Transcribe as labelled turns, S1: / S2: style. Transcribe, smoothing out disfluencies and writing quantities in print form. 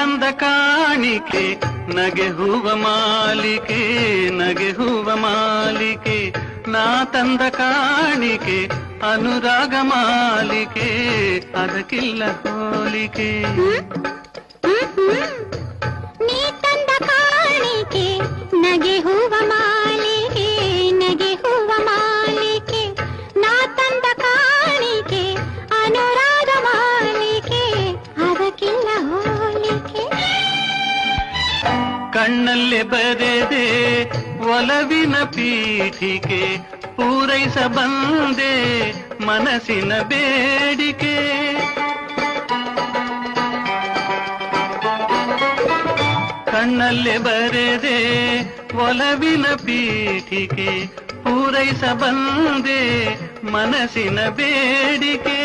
S1: ತಂದ ಕಾಣಿಕೆ ನಗೆ ಹೂವ ಮಾಲಿಕೆ, ನಗೆ ಹೂವ ಮಾಲಿಕೆ. ನಾ ತಂದ ಕಾಣಿಕೆ ಅನುರಾಗ ಮಾಲಿಕೆ, ಅದಕ್ಕಿಲ್ಲ ಹೋಲಿಕೆ.
S2: ನೀ ತಂದ ಕಾಣಿಕೆ ನಗೆ ಹೂವ ಮಾಲಿಕೆ, ನಗೆ ಹೂವ ಮಾಲಿಕೆ. ನಾ ತಂದ ಕಾಣಿಕೆ ಅನುರಾಗ ಮಾಲಿಕೆ, ಅದಕ್ಕಿಲ್ಲ ಹೋಲಿಕೆ.
S1: ಕಣ್ಣಲ್ಲೇ ಬರೆದೆ ಒಲವಿನ ಪೀಠಿಕೆ, ಪೂರೈಸ ಬಂದೆ ಮನಸ್ಸಿನ ಬೇಡಿಕೆ. ಕಣ್ಣಲ್ಲೇ ಬರೆದೆ ಒಲವಿನ ಪೀಠಿಕೆ, ಪೂರೈಸ ಬಂದೆ ಮನಸ್ಸಿನ ಬೇಡಿಕೆ.